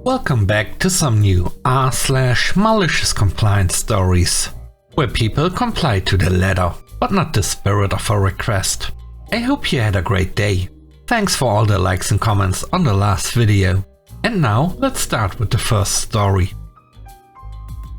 Welcome back to some new r/malicious compliance stories, where people comply to the letter, but not the spirit of a request. I hope you had a great day. Thanks for all the likes and comments on the last video. And now let's start with the first story.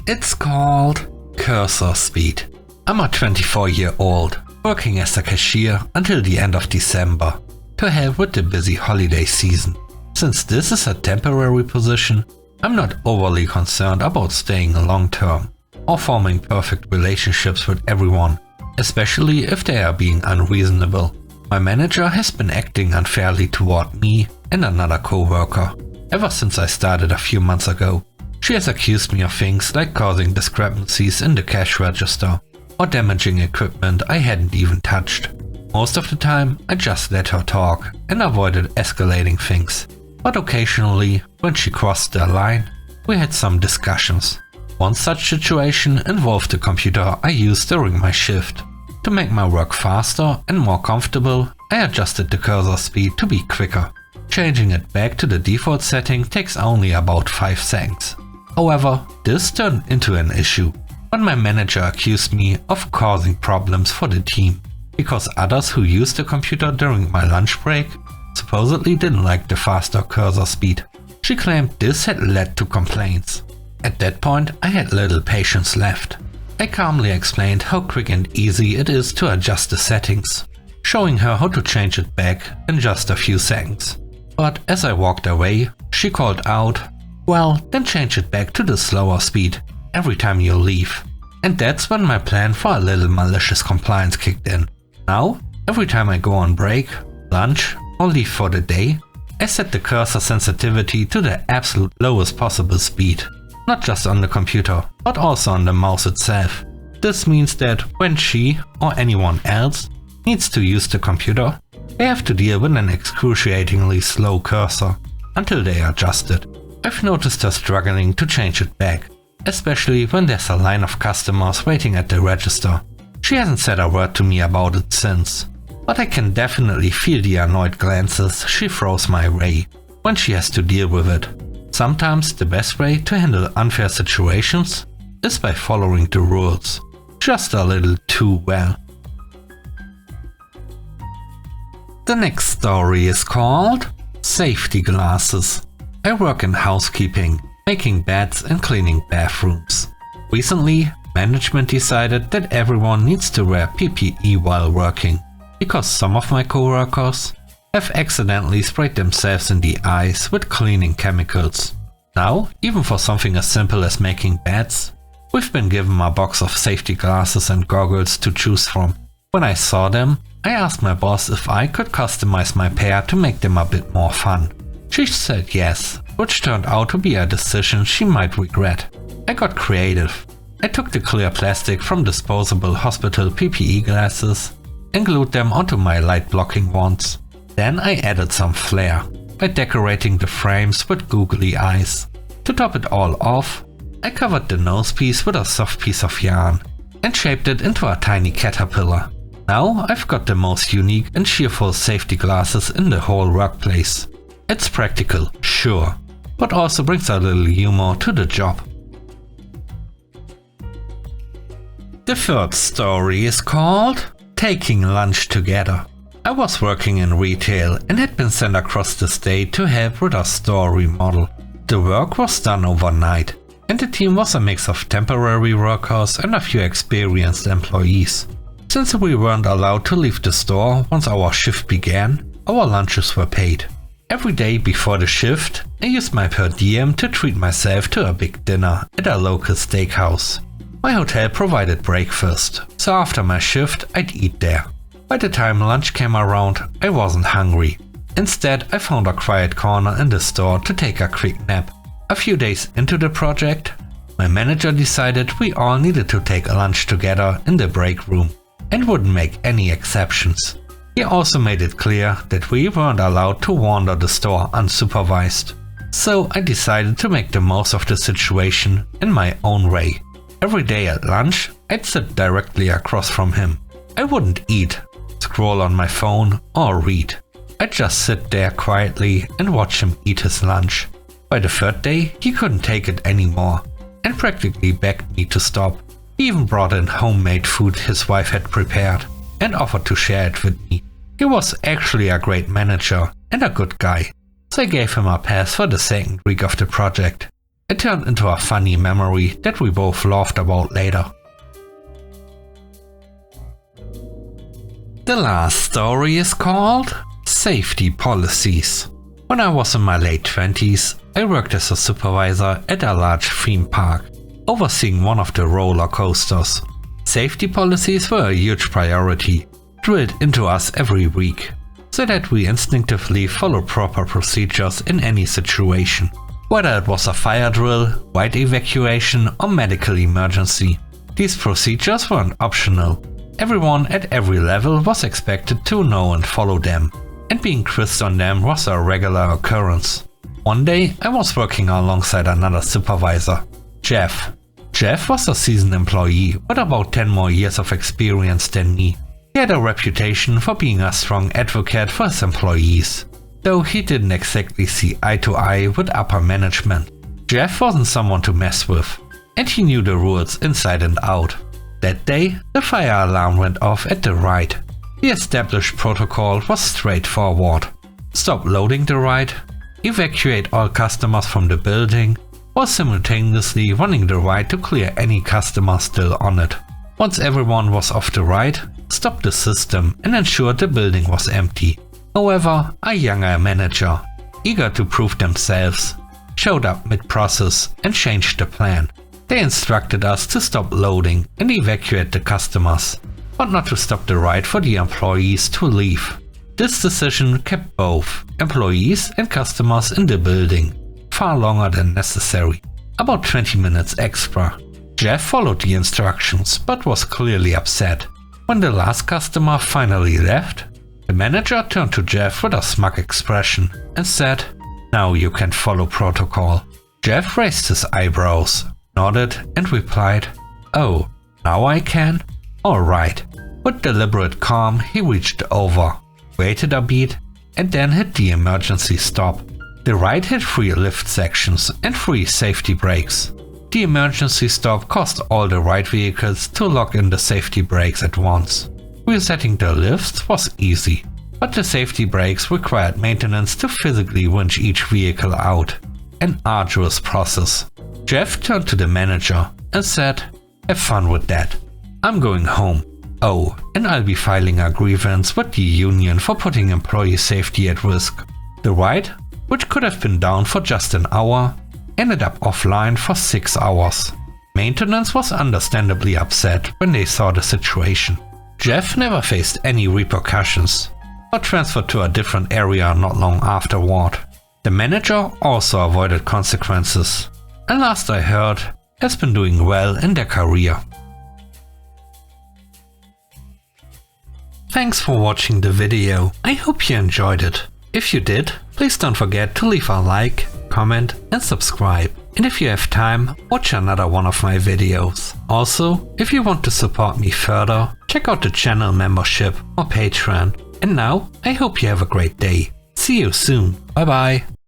It's called Cursor Speed. I'm a 24-year-old working as a cashier until the end of December to help with the busy holiday season. Since this is a temporary position, I'm not overly concerned about staying long term or forming perfect relationships with everyone, especially if they are being unreasonable. My manager has been acting unfairly toward me and another co-worker ever since I started a few months ago. She has accused me of things like causing discrepancies in the cash register or damaging equipment I hadn't even touched. Most of the time, I just let her talk and avoided escalating things. But occasionally, when she crossed the line, we had some discussions. One such situation involved the computer I used during my shift. To make my work faster and more comfortable, I adjusted the cursor speed to be quicker. Changing it back to the default setting takes only about 5 seconds. However, this turned into an issue when my manager accused me of causing problems for the team because others who used the computer during my lunch break supposedly didn't like the faster cursor speed. She claimed this had led to complaints. At that point, I had little patience left. I calmly explained how quick and easy it is to adjust the settings, showing her how to change it back in just a few seconds. But as I walked away, she called out, "Well, then change it back to the slower speed every time you leave." And that's when my plan for a little malicious compliance kicked in. Now, every time I go on break, lunch, or leave for the day, I set the cursor sensitivity to the absolute lowest possible speed, not just on the computer, but also on the mouse itself. This means that when she or anyone else needs to use the computer, they have to deal with an excruciatingly slow cursor until they adjust it. I've noticed her struggling to change it back, especially when there's a line of customers waiting at the register. She hasn't said a word to me about it since, but I can definitely feel the annoyed glances she throws my way when she has to deal with it. Sometimes the best way to handle unfair situations is by following the rules, just a little too well. The next story is called Safety Glasses. I work in housekeeping, making beds and cleaning bathrooms. Recently, management decided that everyone needs to wear PPE while working, because some of my coworkers have accidentally sprayed themselves in the eyes with cleaning chemicals. Now, even for something as simple as making beds, we've been given a box of safety glasses and goggles to choose from. When I saw them, I asked my boss if I could customize my pair to make them a bit more fun. She said yes, which turned out to be a decision she might regret. I got creative. I took the clear plastic from disposable hospital PPE glasses and glued them onto my light blocking ones. Then I added some flair by decorating the frames with googly eyes. To top it all off, I covered the nose piece with a soft piece of yarn and shaped it into a tiny caterpillar. Now I've got the most unique and cheerful safety glasses in the whole workplace. It's practical, sure, but also brings a little humor to the job. The third story is called Taking Lunch Together. I was working in retail and had been sent across the state to help with a store remodel. The work was done overnight, and the team was a mix of temporary workers and a few experienced employees. Since we weren't allowed to leave the store once our shift began, our lunches were paid. Every day before the shift, I used my per diem to treat myself to a big dinner at a local steakhouse. My hotel provided breakfast, so after my shift I'd eat there. By the time lunch came around, I wasn't hungry. Instead, I found a quiet corner in the store to take a quick nap. A few days into the project, my manager decided we all needed to take lunch together in the break room and wouldn't make any exceptions. He also made it clear that we weren't allowed to wander the store unsupervised. So I decided to make the most of the situation in my own way. Every day at lunch, I'd sit directly across from him. I wouldn't eat, scroll on my phone, or read. I'd just sit there quietly and watch him eat his lunch. By the third day, he couldn't take it anymore and practically begged me to stop. He even brought in homemade food his wife had prepared and offered to share it with me. He was actually a great manager and a good guy, so I gave him a pass for the second week of the project. It turned into a funny memory that we both laughed about later. The last story is called Safety Policies. When I was in my late 20s, I worked as a supervisor at a large theme park, overseeing one of the roller coasters. Safety policies were a huge priority, drilled into us every week, so that we instinctively follow proper procedures in any situation. Whether it was a fire drill, white evacuation or medical emergency, these procedures weren't optional. Everyone at every level was expected to know and follow them, and being quizzed on them was a regular occurrence. One day I was working alongside another supervisor, Jeff. Jeff was a seasoned employee with about 10 more years of experience than me. He had a reputation for being a strong advocate for his employees, though he didn't exactly see eye to eye with upper management. Jeff wasn't someone to mess with, and he knew the rules inside and out. That day, the fire alarm went off at the ride. The established protocol was straightforward. Stop loading the ride, evacuate all customers from the building, while simultaneously running the ride to clear any customers still on it. Once everyone was off the ride, stop the system and ensure the building was empty. However, a younger manager, eager to prove themselves, showed up mid-process and changed the plan. They instructed us to stop loading and evacuate the customers, but not to stop the ride for the employees to leave. This decision kept both employees and customers in the building far longer than necessary, about 20 minutes extra. Jeff followed the instructions but was clearly upset. When the last customer finally left, the manager turned to Jeff with a smug expression and said, "Now you can follow protocol." Jeff raised his eyebrows, nodded and replied, "Oh, now I can? Alright." With deliberate calm, he reached over, waited a beat, and then hit the emergency stop. The ride had 3 lift sections and 3 safety brakes. The emergency stop caused all the ride vehicles to lock in the safety brakes at once. Resetting the lifts was easy, but the safety brakes required maintenance to physically winch each vehicle out. An arduous process. Jeff turned to the manager and said, "Have fun with that. I'm going home. Oh, and I'll be filing a grievance with the union for putting employee safety at risk." The ride, which could have been down for just an hour, ended up offline for 6 hours. Maintenance was understandably upset when they saw the situation. Jeff never faced any repercussions, but transferred to a different area not long afterward. The manager also avoided consequences, and last I heard, has been doing well in their career. Thanks for watching the video. I hope you enjoyed it. If you did, please don't forget to leave a like, comment and subscribe. And if you have time, watch another one of my videos. Also, if you want to support me further, check out the channel membership or Patreon. And now, I hope you have a great day. See you soon. Bye bye.